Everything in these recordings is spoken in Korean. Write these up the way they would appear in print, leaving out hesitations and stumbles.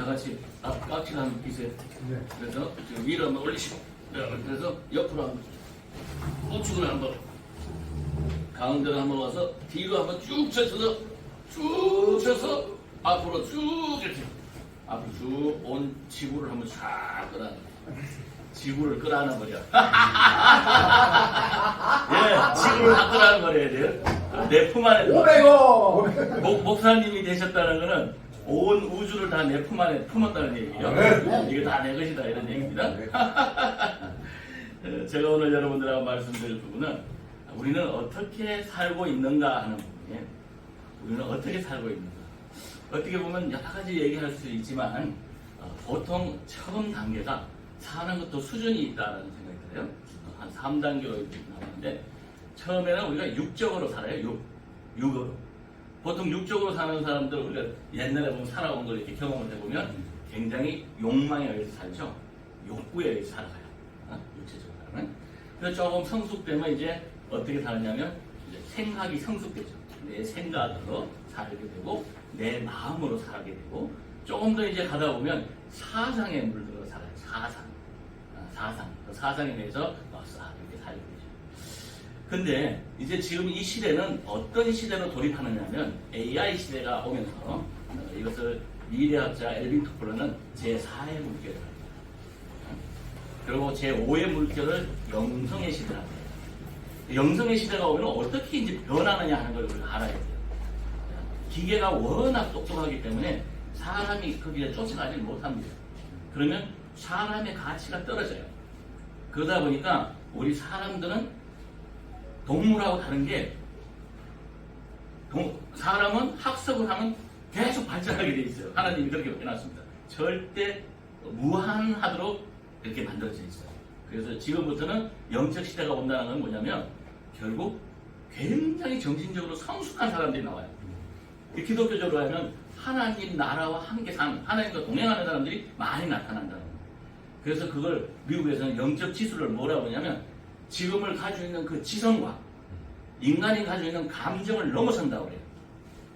같이 깍지를 한번 끼세요. 네. 그래서 지금 위로 한번 올리시고, 그래서 옆으로 한번 우측으로 한번 가운데로 한번 와서 뒤로 한번 쭉 쳐서 앞으로 쭉 이렇게 앞으로 쭉 온 지구를 한번 쫙 끌어안아. 지구를 끌어안아 버려. 예, 지구를 다 끌어안아 버려야 돼요. 내 품 안에. 500원! 목사님이 되셨다는 거는 온 우주를 다 내 품 안에 품었다는 얘기죠. 네. 이게 다 내 것이다 이런 얘기입니다. 제가 오늘 여러분들하고 말씀드릴 부분은 우리는 어떻게 살고 있는가 하는 부분이에요. 우리는 어떻게 살고 있는가. 어떻게 보면 여러 가지 얘기할 수 있지만 보통 처음 단계가 사는 것도 수준이 있다는 생각이 들어요. 한 3단계로 이렇게 나오는데 처음에는 우리가 육적으로 살아요. 육으로. 보통 육적으로 사는 사람들 우리가 옛날에 보면 살아온 걸 이렇게 경험을 해보면 굉장히 욕망에 의해서 살죠. 욕구에 의해서 살아가요. 육체적으로는. 그래서 조금 성숙되면 이제 어떻게 사느냐면 이제 생각이 성숙되죠. 내 생각으로 살게 되고 내 마음으로 살게 되고 조금 더 이제 가다 보면 사상에 물들어 살아요. 사상. 그 사상에 대해서 싹 이렇게 살게 되죠. 근데 이제 지금 이 시대는 어떤 시대로 돌입하느냐면 AI 시대가 오면서 이것을 미래학자 엘빈 토플러는 제4의 물결을 합니다. 그리고 제5의 물결을 영성의 시대라고 해요. 영성의 시대가 오면 어떻게 이제 변하느냐 하는 걸 우리가 알아야 돼요. 기계가 워낙 똑똑하기 때문에 사람이 거기에 쫓아가지 못합니다. 그러면 사람의 가치가 떨어져요. 그러다 보니까 우리 사람들은 동물하고 다른 게 사람은 학습을 하면 계속 발전하게 돼 있어요. 하나님이 그렇게 해놨습니다. 절대 무한하도록 이렇게 만들어져 있어요. 그래서 지금부터는 영적 시대가 온다는 건 뭐냐면 결국 굉장히 정신적으로 성숙한 사람들이 나와요. 기독교적으로 하면 하나님 나라와 함께 사는, 하나님과 동행하는 사람들이 많이 나타난다는 거예요. 그래서 그걸 미국에서는 영적 지수를 뭐라고 하냐면 지금을 가지고 있는 그 지성과 인간이 가지고 있는 감정을 넘어선다고 해요.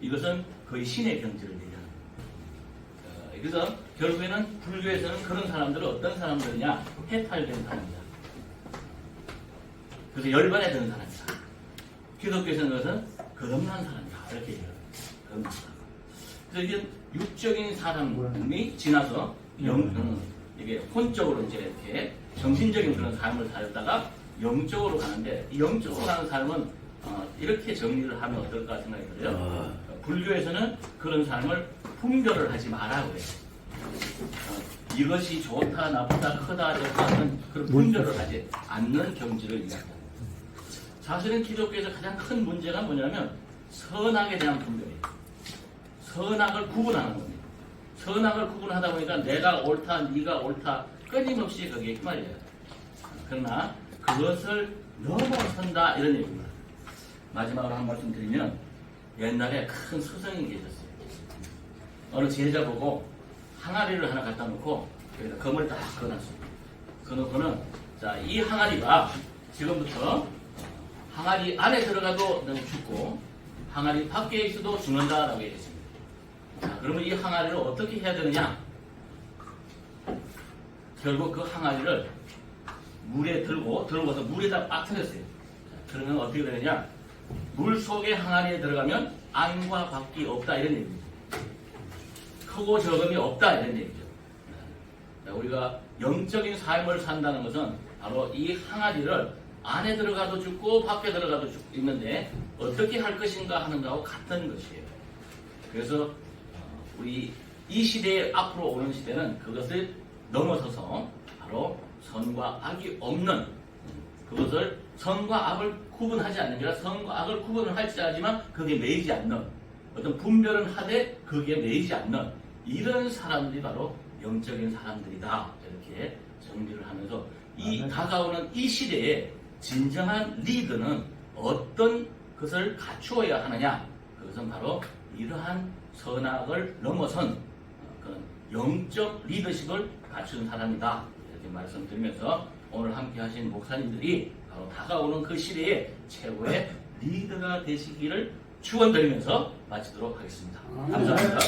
이것은 거의 신의 경지를 얘기하는 거예요. 그래서 결국에는 불교에서는 그런 사람들은 어떤 사람들이냐? 해탈된 사람이다. 그래서 열반에 드는 사람이다. 기독교에서는 그것은 거듭난 사람이다. 이렇게 얘기해요. 거듭난 사람. 그래서 이게 육적인 사람이 지나서 이게 혼적으로 이제 이렇게 정신적인 그런 삶을 살다가 영적으로 가는데 이 영적으로 가는 삶은 이렇게 정리를 하면 어떨까 생각이 들어요. 불교에서는 그런 삶을 분별을 하지 마라 그래요. 이것이 좋다, 나쁘다, 크다, 작다 하는 그런 분별을 하지 않는 경지를 이야기합니다. 사실은 기독교에서 가장 큰 문제가 뭐냐면 선악에 대한 분별이에요. 선악을 구분하는 겁니다. 선악을 구분하다 보니까 내가 옳다, 네가 옳다 끊임없이 거기에 휘말려요. 그러나 그것을 넘어선다 이런 얘기입니다. 마지막으로 한 말씀 드리면 옛날에 큰 스승이 계셨어요. 어느 제자 보고 항아리를 하나 갖다 놓고 여기다 검을 딱 그어놨습니다. 그어놓고는 자, 이 항아리가 지금부터 항아리 안에 들어가도 너는 죽고 항아리 밖에 있어도 죽는다라고 얘기했습니다. 자, 그러면 이 항아리를 어떻게 해야 되느냐? 결국 그 항아리를 물에 들고서 물에다 빠뜨렸어요. 그러면 어떻게 되느냐? 물 속에 항아리에 들어가면 안과 밖이 없다 이런 얘기입니다. 크고 적음이 없다 이런 얘기죠. 우리가 영적인 삶을 산다는 것은 바로 이 항아리를 안에 들어가도 죽고 밖에 들어가도 있는데 어떻게 할 것인가 하는 거하고 같은 것이에요. 그래서 우리 이 시대에 앞으로 오는 시대는 그것을 넘어서서 바로 선과 악이 없는 그것을 선과 악을 구분하지 않는 게 아니라 선과 악을 구분을 할지 하지만 거기에 매이지 않는 어떤 분별은 하되 거기에 매이지 않는 이런 사람들이 바로 영적인 사람들이다 이렇게 정리를 하면서 이 다가오는 이 시대에 진정한 리더는 어떤 것을 갖추어야 하느냐 그것은 바로 이러한 선악을 넘어선 그런 영적 리더십을 갖춘 사람이다 이렇게 말씀드리면서 오늘 함께 하신 목사님들이 바로 다가오는 그 시대에 최고의 리더가 되시기를 축원드리면서 마치도록 하겠습니다. 감사합니다.